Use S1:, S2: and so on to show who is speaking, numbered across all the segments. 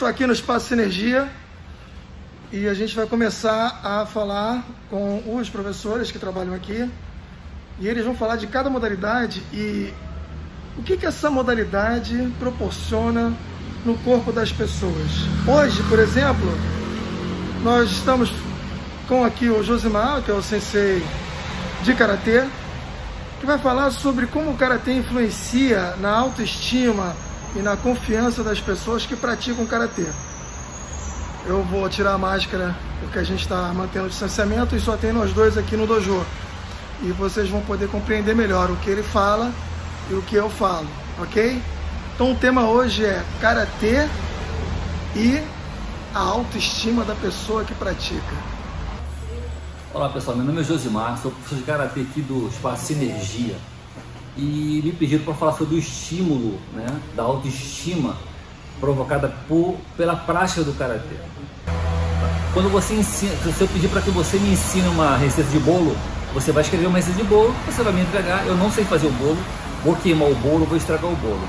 S1: estou aqui no Espaço Sinergia e a gente vai começar a falar com os professores que trabalham aqui e eles vão falar de cada modalidade e o que essa modalidade proporciona no corpo das pessoas. Hoje, por exemplo, nós estamos com aqui o Josimar, que é o sensei de Karatê, que vai falar sobre como o Karatê influencia na autoestima e na confiança das pessoas que praticam Karatê. Eu vou tirar a máscara porque a gente está mantendo o distanciamento e só tem nós dois aqui no dojo. E vocês vão poder compreender melhor o que ele fala e o que eu falo, ok? Então o tema hoje é Karatê e a autoestima da pessoa que pratica.
S2: Olá pessoal, meu nome é Josimar, sou professor de Karatê aqui do Espaço Sinergia e me pediram para falar sobre o estímulo, né, da autoestima provocada pela prática do Karatê. Quando você ensina, se eu pedir para que você me ensine uma receita de bolo, você vai escrever uma receita de bolo, você vai me entregar, eu não sei fazer o bolo, vou queimar o bolo, vou estragar o bolo.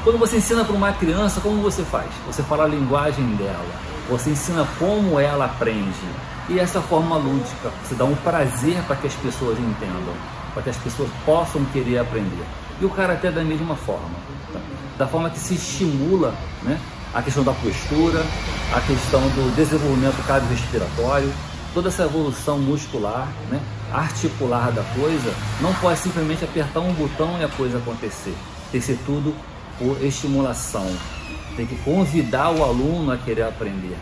S2: Quando você ensina para uma criança, como você faz? Você fala a linguagem dela, você ensina como ela aprende. E essa forma lúdica, você dá um prazer para que as pessoas entendam, para que as pessoas possam querer aprender. E o Karatê é da mesma forma, tá? Da forma que se estimula, né, a questão da postura, a questão do desenvolvimento cardiorrespiratório, toda essa evolução muscular, né, articular da coisa, não pode simplesmente apertar um botão e a coisa acontecer. Tem que ser tudo por estimulação. Tem que convidar o aluno a querer aprender,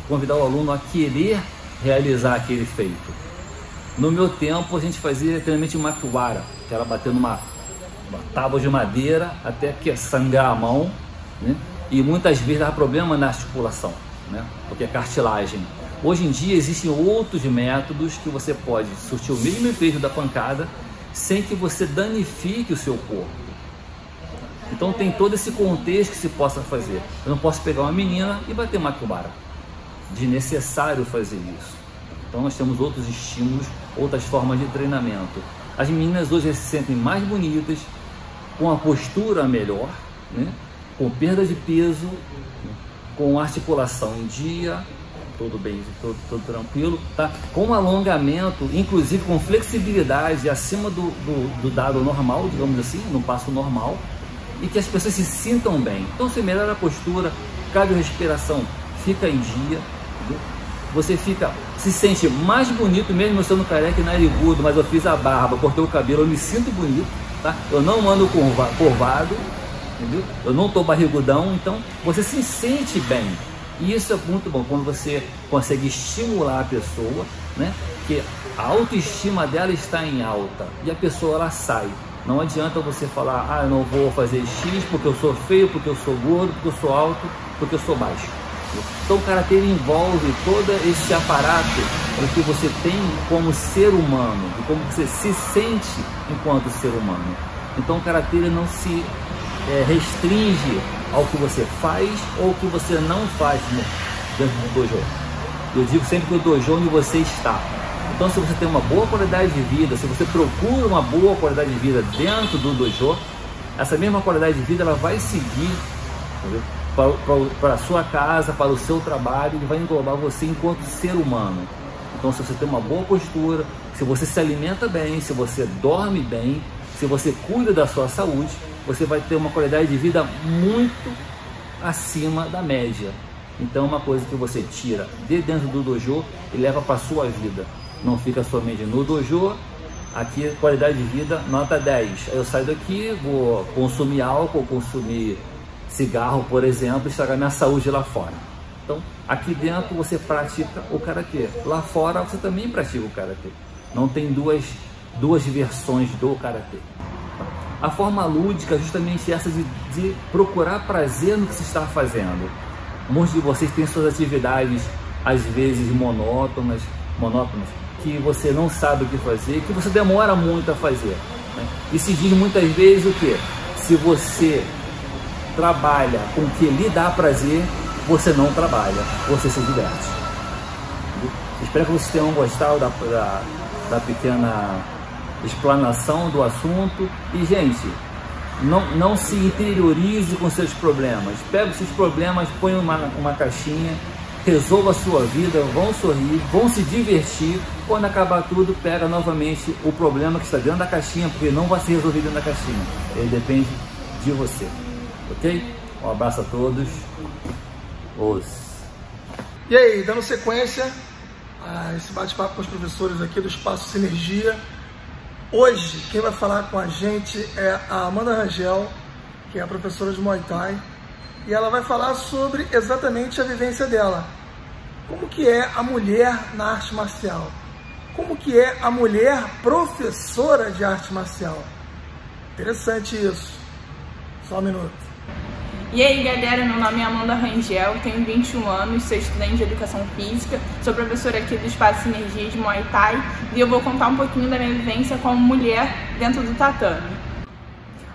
S2: convidar o aluno a querer realizar aquele feito. No meu tempo a gente fazia treinamento de makiwara, que era bater numa tábua de madeira até que sangrar a mão, né? E muitas vezes dava problema na articulação, né? Porque é cartilagem. Hoje em dia existem outros métodos que você pode surtir o mesmo efeito da pancada sem que você danifique o seu corpo. Então tem todo esse contexto que se possa fazer. Eu não posso pegar uma menina e bater makiwara. Desnecessário fazer isso. Então nós temos outros estímulos, outras formas de treinamento. As meninas hoje se sentem mais bonitas, com a postura melhor, né? Com perda de peso, né? Com articulação em dia, tudo bem, tudo tranquilo, tá? Com alongamento, inclusive com flexibilidade acima do dado normal, digamos assim, no passo normal, e que as pessoas se sintam bem. Então você melhora a postura, cardiorrespiração fica em dia, entendeu? Você se sente mais bonito mesmo eu sendo careca e narigudo, mas eu fiz a barba, cortei o cabelo, eu me sinto bonito, tá? Eu não ando curvado, entendeu? Eu não estou barrigudão, então você se sente bem. E isso é muito bom quando você consegue estimular a pessoa, né? Que a autoestima dela está em alta e a pessoa ela sai. Não adianta você falar, ah, eu não vou fazer X porque eu sou feio, porque eu sou gordo, porque eu sou alto, porque eu sou baixo. Então o Karatê envolve todo esse aparato do que você tem como ser humano, de como você se sente enquanto ser humano. Então o Karatê não se restringe ao que você faz ou ao que você não faz dentro do dojo. Eu digo sempre que o dojo é onde você está. Então se você tem uma boa qualidade de vida, se você procura uma boa qualidade de vida dentro do dojo, essa mesma qualidade de vida ela vai seguir, entendeu? Para a sua casa, para o seu trabalho, e vai englobar você enquanto ser humano. Então se você tem uma boa postura, se você se alimenta bem, se você dorme bem, se você cuida da sua saúde, você vai ter uma qualidade de vida muito acima da média. Então é uma coisa que você tira de dentro do dojo e leva para a sua vida. Não fica somente no dojo, aqui qualidade de vida nota 10. Aí eu saio daqui, vou consumir álcool, consumir cigarro, por exemplo, e estragar minha saúde lá fora. Então, aqui dentro você pratica o Karatê. Lá fora você também pratica o Karatê. Não tem duas versões do Karatê. A forma lúdica é justamente essa de procurar prazer no que se está fazendo. Muitos de vocês têm suas atividades, às vezes monótonas, que você não sabe o que fazer, que você demora muito a fazer, né? E se diz muitas vezes o quê? Se você trabalha com o que lhe dá prazer, você não trabalha, você se diverte. Espero que vocês tenham gostado da pequena explanação do assunto. E gente, Não se interiorize com seus problemas. Pega os seus problemas, põe uma caixinha, resolva a sua vida, vão sorrir, vão se divertir. Quando acabar tudo, pega novamente o problema que está dentro da caixinha, porque não vai ser resolvido dentro da caixinha. Ele depende de você. Ok? Um abraço a todos.
S1: E aí, dando sequência a esse bate-papo com os professores aqui do Espaço Sinergia. Hoje, quem vai falar com a gente é a Amanda Rangel, que é a professora de Muay Thai, e ela vai falar sobre exatamente a vivência dela. Como que é a mulher na arte marcial? Como que é a mulher professora de arte marcial? Interessante isso. Só um minuto.
S3: E aí galera, meu nome é Amanda Rangel, tenho 21 anos, sou estudante de Educação Física, sou professora aqui do Espaço Sinergia de Muay Thai e eu vou contar um pouquinho da minha vivência como mulher dentro do tatame.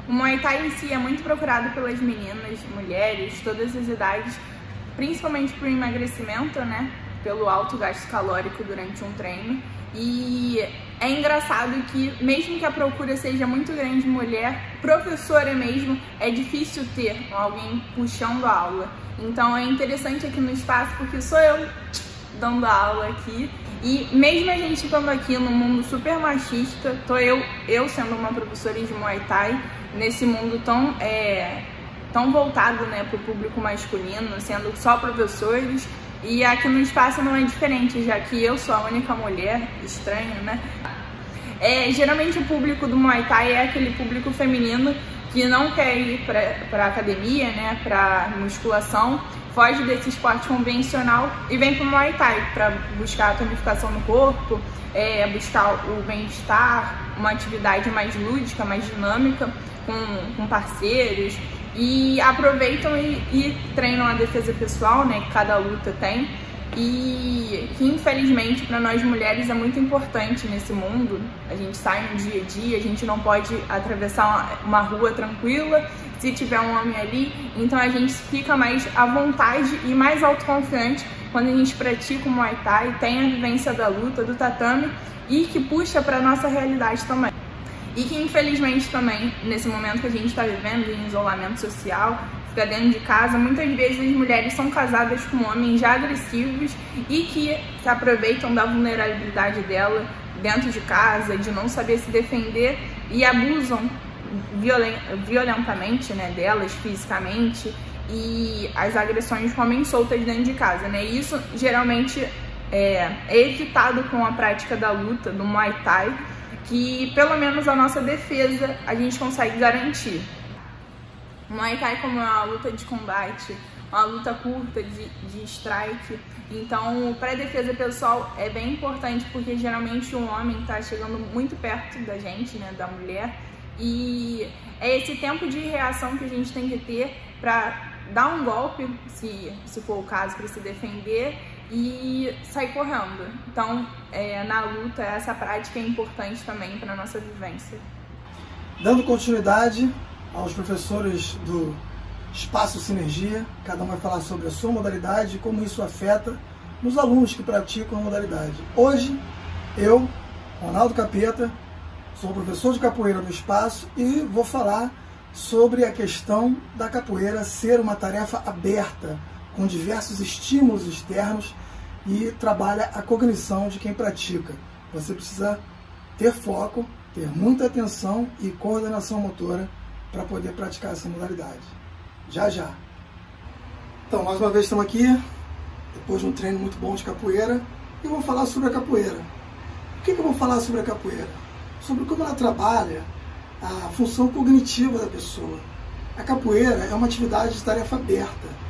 S3: O Muay Thai em si é muito procurado pelas meninas, mulheres, todas as idades, principalmente por emagrecimento, né? Pelo alto gasto calórico durante um treino. E é engraçado que, mesmo que a procura seja muito grande mulher, professora mesmo, é difícil ter alguém puxando a aula. Então é interessante aqui no espaço porque sou eu dando aula aqui. E mesmo a gente estando aqui num mundo super machista, tô eu sendo uma professora de Muay Thai, nesse mundo tão voltado, né, para o público masculino, sendo só professores. E aqui no espaço não é diferente, já que eu sou a única mulher, estranho, né? Geralmente o público do Muay Thai é aquele público feminino que não quer ir para academia, né, para musculação, foge desse esporte convencional e vem para o Muay Thai para buscar a tonificação no corpo, buscar o bem-estar, uma atividade mais lúdica, mais dinâmica, com parceiros. E aproveitam e treinam a defesa pessoal, né, que cada luta tem, e que infelizmente para nós mulheres é muito importante nesse mundo. A gente sai no dia a dia, a gente não pode atravessar uma rua tranquila se tiver um homem ali, então a gente fica mais à vontade e mais autoconfiante quando a gente pratica o Muay Thai, tem a vivência da luta, do tatame, e que puxa para a nossa realidade também. E que infelizmente também, nesse momento que a gente está vivendo, em isolamento social, fica dentro de casa, muitas vezes as mulheres são casadas com homens já agressivos e que se aproveitam da vulnerabilidade dela dentro de casa, de não saber se defender e abusam violentamente, né, delas, fisicamente, e as agressões comem soltas dentro de casa, né? E isso geralmente é evitado com a prática da luta, do Muay Thai, que pelo menos a nossa defesa a gente consegue garantir. O Muay Thai, como é uma luta de combate, uma luta curta de strike, então para a defesa pessoal é bem importante porque geralmente um homem está chegando muito perto da gente, né, da mulher, e é esse tempo de reação que a gente tem que ter para dar um golpe, se for o caso, para se defender e sair correndo. Então, na luta, essa prática é importante também para a nossa vivência.
S1: Dando continuidade aos professores do Espaço Sinergia, cada um vai falar sobre a sua modalidade e como isso afeta nos alunos que praticam a modalidade. Hoje, eu, Ronaldo Capeta, sou professor de capoeira do Espaço e vou falar sobre a questão da capoeira ser uma tarefa aberta, com diversos estímulos externos, e trabalha a cognição de quem pratica. Você precisa ter foco, ter muita atenção e coordenação motora para poder praticar essa modalidade. Já, já. Então, mais uma vez estamos aqui, depois de um treino muito bom de capoeira, e vou falar sobre a capoeira. O que eu vou falar sobre a capoeira? Sobre como ela trabalha a função cognitiva da pessoa. A capoeira é uma atividade de tarefa aberta.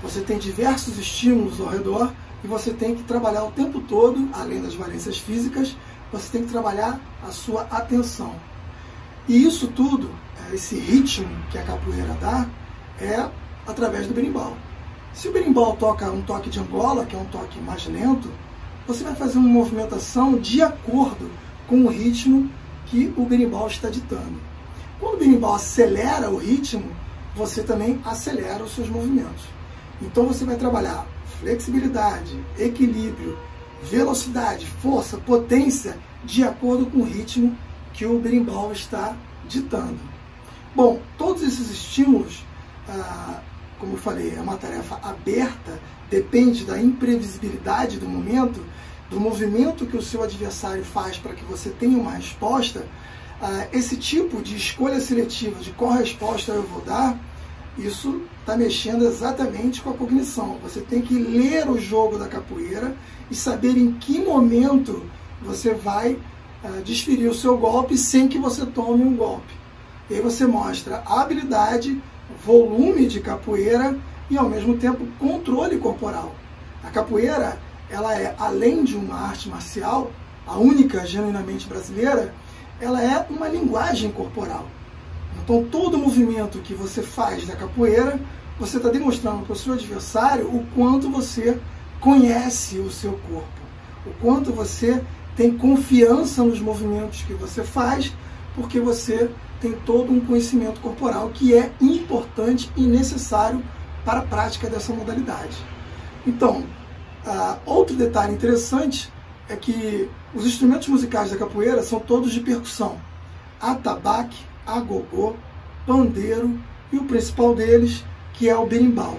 S1: Você tem diversos estímulos ao redor e você tem que trabalhar o tempo todo, além das valências físicas, você tem que trabalhar a sua atenção. E isso tudo, esse ritmo que a capoeira dá, é através do berimbau. Se o berimbau toca um toque de Angola, que é um toque mais lento, você vai fazer uma movimentação de acordo com o ritmo que o berimbau está ditando. Quando o berimbau acelera o ritmo, você também acelera os seus movimentos. Então você vai trabalhar flexibilidade, equilíbrio, velocidade, força, potência, de acordo com o ritmo que o berimbau está ditando. Bom, todos esses estímulos, como eu falei, é uma tarefa aberta, depende da imprevisibilidade do momento, do movimento que o seu adversário faz para que você tenha uma resposta. Esse tipo de escolha seletiva de qual resposta eu vou dar, isso está mexendo exatamente com a cognição. Você tem que ler o jogo da capoeira e saber em que momento você vai desferir o seu golpe sem que você tome um golpe. E aí você mostra habilidade, volume de capoeira e, ao mesmo tempo, controle corporal. A capoeira, ela é, além de uma arte marcial, a única genuinamente brasileira, ela é uma linguagem corporal. Então, todo movimento que você faz da capoeira, você está demonstrando para o seu adversário o quanto você conhece o seu corpo, o quanto você tem confiança nos movimentos que você faz, porque você tem todo um conhecimento corporal que é importante e necessário para a prática dessa modalidade. Então, outro detalhe interessante é que os instrumentos musicais da capoeira são todos de percussão. Atabaque, agogô, pandeiro e o principal deles, que é o berimbau.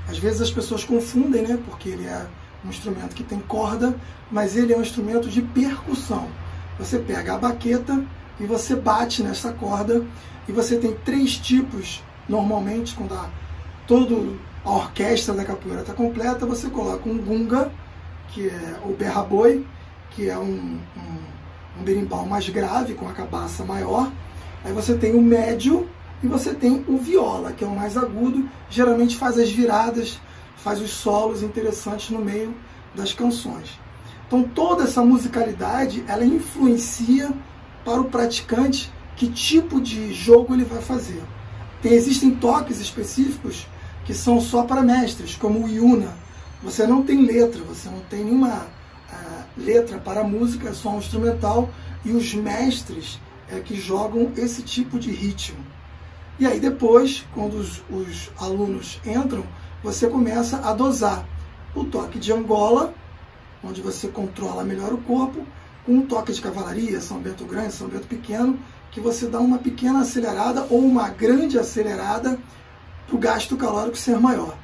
S1: Às vezes as pessoas confundem, né, porque ele é um instrumento que tem corda, mas ele é um instrumento de percussão. Você pega a baqueta e você bate nessa corda, e você tem 3 tipos, normalmente, quando toda a orquestra da capoeira está completa, você coloca um gunga, que é o berra-boi, que é um berimbau mais grave, com a cabaça maior. Aí você tem o médio e você tem o viola, que é o mais agudo, geralmente faz as viradas, faz os solos interessantes no meio das canções. Então toda essa musicalidade, ela influencia para o praticante que tipo de jogo ele vai fazer. Existem toques específicos que são só para mestres, como o Yuna. Você não tem letra, você não tem nenhuma letra para a música, é só um instrumental, e os mestres que jogam esse tipo de ritmo. E aí depois, quando os alunos entram, você começa a dosar o toque de Angola, onde você controla melhor o corpo, com um toque de cavalaria, São Bento Grande, São Bento Pequeno, que você dá uma pequena acelerada ou uma grande acelerada para o gasto calórico ser maior.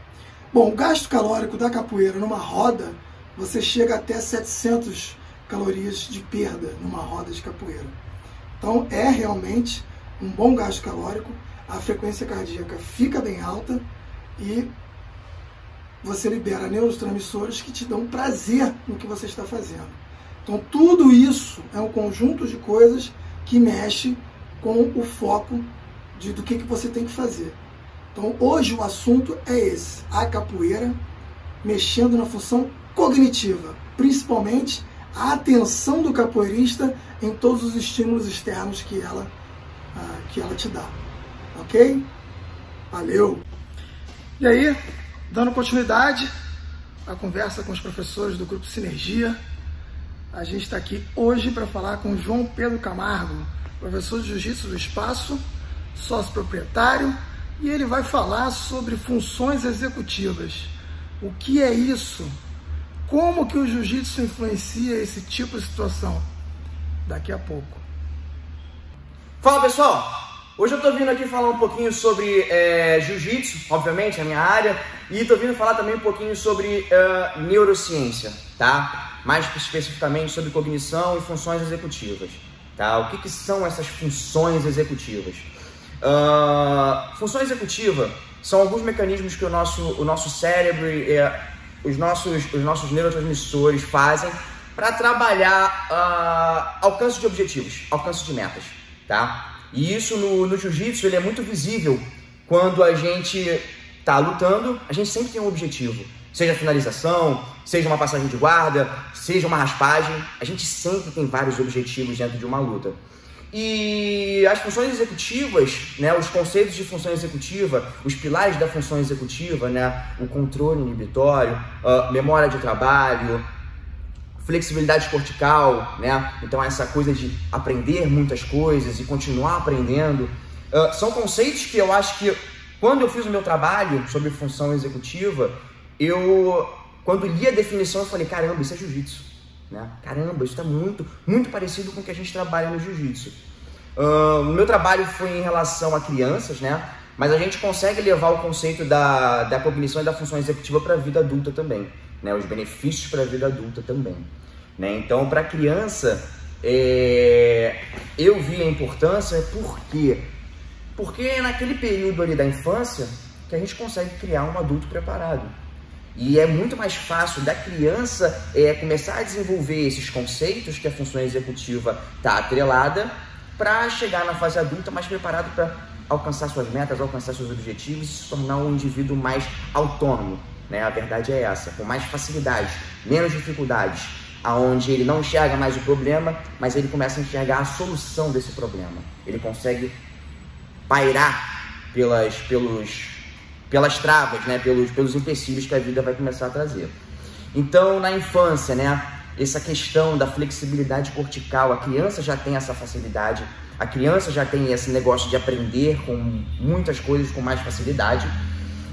S1: Bom, o gasto calórico da capoeira numa roda, você chega até 700 calorias de perda numa roda de capoeira. Então é realmente um bom gasto calórico, a frequência cardíaca fica bem alta e você libera neurotransmissores que te dão prazer no que você está fazendo. Então tudo isso é um conjunto de coisas que mexe com o foco do que você tem que fazer. Então hoje o assunto é esse, a capoeira mexendo na função cognitiva, principalmente a atenção do capoeirista em todos os estímulos externos que ela te dá. Ok? Valeu! E aí, dando continuidade à conversa com os professores do Grupo Sinergia, a gente está aqui hoje para falar com o João Pedro Camargo, professor de Jiu-Jitsu do Espaço, sócio proprietário, e ele vai falar sobre funções executivas. O que é isso? Como que o Jiu-Jitsu influencia esse tipo de situação? Daqui a pouco.
S4: Fala pessoal! Hoje eu tô vindo aqui falar um pouquinho sobre Jiu-Jitsu, obviamente, a minha área, e tô vindo falar também um pouquinho sobre neurociência, tá? Mais especificamente sobre cognição e funções executivas, tá? O que são essas funções executivas? Função executiva são alguns mecanismos que o nosso cérebro e os nossos neurotransmissores fazem para trabalhar alcance de objetivos, alcance de metas, tá? E isso no jiu-jitsu ele é muito visível. Quando a gente está lutando, a gente sempre tem um objetivo, seja finalização, seja uma passagem de guarda, seja uma raspagem, a gente sempre tem vários objetivos dentro de uma luta. E as funções executivas, né, os conceitos de função executiva, os pilares da função executiva, né, o controle inibitório, memória de trabalho, flexibilidade cortical, né, então essa coisa de aprender muitas coisas e continuar aprendendo, são conceitos que eu acho que quando eu fiz o meu trabalho sobre função executiva, quando li a definição eu falei, caramba, isso é jiu-jitsu. Né? Caramba, isso está muito parecido com o que a gente trabalha no jiu-jitsu. O meu trabalho foi em relação a crianças, né? Mas a gente consegue levar o conceito da cognição e da função executiva para a vida adulta também, né? Os benefícios para a vida adulta também, né? Então, para a criança, eu vi a importância porque naquele período ali da infância que a gente consegue criar um adulto preparado. E é muito mais fácil da criança começar a desenvolver esses conceitos que a função executiva está atrelada para chegar na fase adulta mais preparado para alcançar suas metas, alcançar seus objetivos e se tornar um indivíduo mais autônomo, né? A verdade é essa, com mais facilidades, menos dificuldades, aonde ele não enxerga mais o problema, mas ele começa a enxergar a solução desse problema. Ele consegue pairar pelas travas, né? pelos empecilhos que a vida vai começar a trazer. Então, na infância, né? Essa questão da flexibilidade cortical, a criança já tem essa facilidade, a criança já tem esse negócio de aprender com muitas coisas com mais facilidade.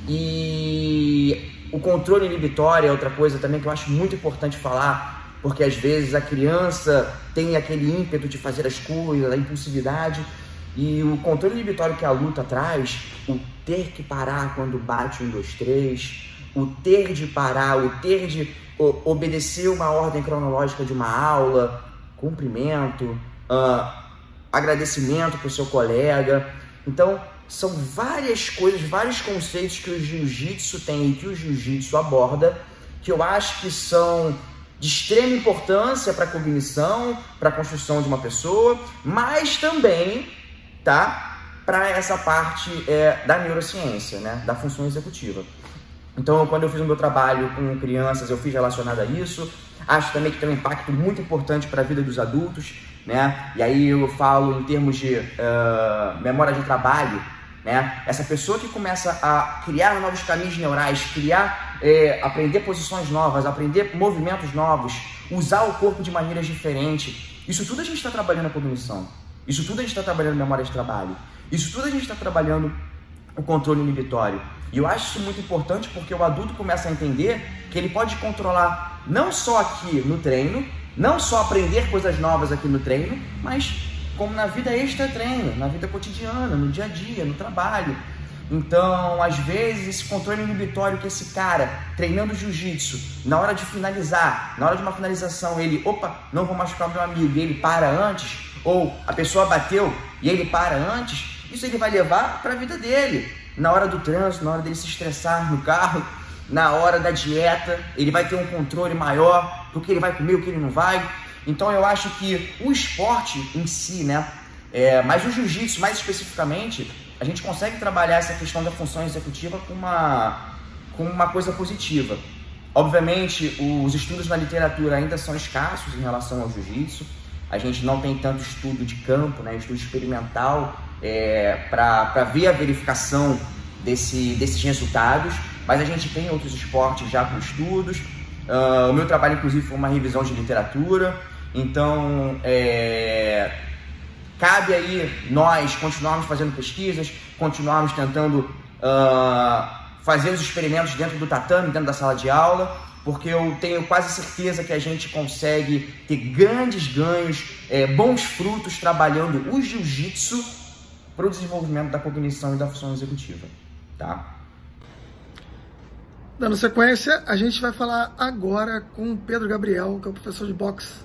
S4: E o controle inibitório é outra coisa também que eu acho muito importante falar, porque às vezes a criança tem aquele ímpeto de fazer as coisas, a impulsividade, e o controle inibitório que a luta traz, o ter que parar quando bate 1, 2, 3, o ter de parar, o ter de obedecer uma ordem cronológica de uma aula, cumprimento, agradecimento para o seu colega. Então, são várias coisas, vários conceitos que o jiu-jitsu tem e que o jiu-jitsu aborda, que eu acho que são de extrema importância para a cognição, para a construção de uma pessoa, mas também, tá, para essa parte da neurociência, né, da função executiva. Então, quando eu fiz o meu trabalho com crianças, eu fiz relacionado a isso. Acho também que tem um impacto muito importante para a vida dos adultos, né? E aí eu falo em termos de memória de trabalho, né? Essa pessoa que começa a criar novos caminhos neurais, aprender posições novas, aprender movimentos novos, usar o corpo de maneiras diferentes. Isso tudo a gente está trabalhando a cognição. Isso tudo a gente está trabalhando memória de trabalho. Isso tudo a gente está trabalhando o controle inibitório. E eu acho isso muito importante porque o adulto começa a entender que ele pode controlar não só aqui no treino, não só aprender coisas novas aqui no treino, mas como na vida extra-treino, na vida cotidiana, no dia a dia, no trabalho. Então, às vezes, esse controle inibitório que esse cara, treinando jiu-jitsu, na hora de finalizar, na hora de uma finalização, ele, não vou machucar meu amigo, e ele para antes, ou a pessoa bateu e ele para antes, isso ele vai levar para a vida dele. Na hora do trânsito, na hora dele se estressar no carro, na hora da dieta, ele vai ter um controle maior do que ele vai comer, o que ele não vai. Então eu acho que o esporte em si, né, mas o jiu-jitsu mais especificamente, a gente consegue trabalhar essa questão da função executiva com uma coisa positiva. Obviamente, os estudos na literatura ainda são escassos em relação ao jiu-jitsu. A gente não tem tanto estudo de campo, né, estudo experimental, para ver a verificação desses resultados, mas a gente tem outros esportes já com estudos. O meu trabalho, inclusive, foi uma revisão de literatura, então cabe aí nós continuarmos fazendo pesquisas, continuarmos tentando fazer os experimentos dentro do tatame, dentro da sala de aula, porque eu tenho quase certeza que a gente consegue ter grandes ganhos, bons frutos trabalhando o jiu-jitsu para o desenvolvimento da cognição e da função executiva, tá?
S1: Dando sequência, a gente vai falar agora com o Pedro Gabriel, que é o professor de boxe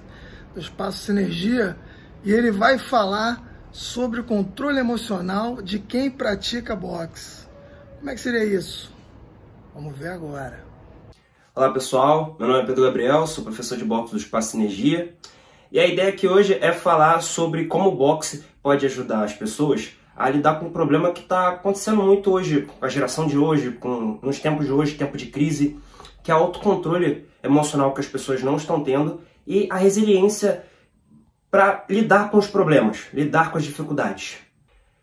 S1: do Espaço Sinergia, e ele vai falar sobre o controle emocional de quem pratica boxe. Como é que seria isso? Vamos ver agora.
S5: Olá pessoal, meu nome é Pedro Gabriel, sou professor de boxe do Espaço Sinergia, e a ideia aqui hoje é falar sobre como o boxe pode ajudar as pessoas a lidar com um problema que está acontecendo muito hoje, com a geração de hoje, nos tempos de hoje, tempo de crise, que é o autocontrole emocional que as pessoas não estão tendo e a resiliência para lidar com os problemas, lidar com as dificuldades.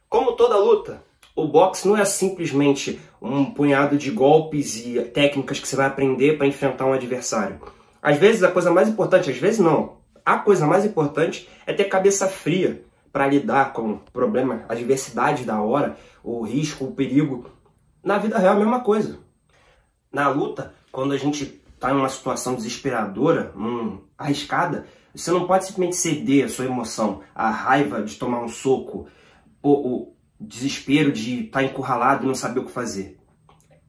S5: Como toda luta, o boxe não é simplesmente um punhado de golpes e técnicas que você vai aprender para enfrentar um adversário. Às vezes a coisa mais importante, às vezes não, a coisa mais importante é ter cabeça fria para lidar com o problema, a adversidade da hora, o risco, o perigo. Na vida real é a mesma coisa. Na luta, quando a gente está em uma situação desesperadora, arriscada, Você não pode simplesmente ceder a sua emoção, a raiva de tomar um soco, o desespero de estar encurralado e não saber o que fazer.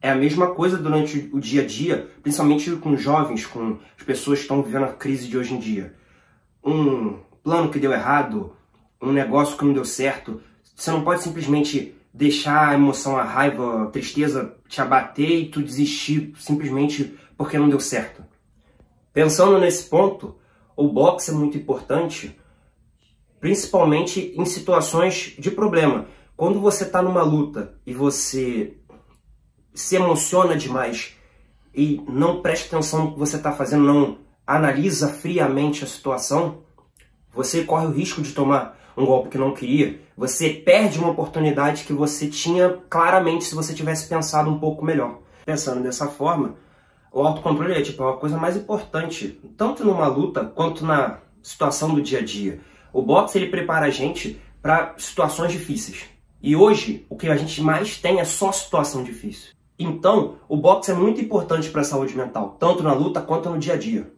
S5: É a mesma coisa durante o dia a dia, principalmente com jovens, com as pessoas que estão vivendo a crise de hoje em dia. Um plano que deu errado, um negócio que não deu certo, você não pode simplesmente deixar a emoção, a raiva, a tristeza te abater e tu desistir simplesmente porque não deu certo. Pensando nesse ponto, o boxe é muito importante, principalmente em situações de problema. Quando você está numa luta e você se emociona demais e não presta atenção no que você está fazendo, não analisa friamente a situação, você corre o risco de tomar um golpe que não queria, você perde uma oportunidade que você tinha claramente se você tivesse pensado um pouco melhor. Pensando dessa forma, o autocontrole é uma coisa mais importante, tanto numa luta quanto na situação do dia a dia. O boxe ele prepara a gente para situações difíceis. E hoje, o que a gente mais tem é só situação difícil. Então, o boxe é muito importante para a saúde mental, tanto na luta quanto no dia a dia.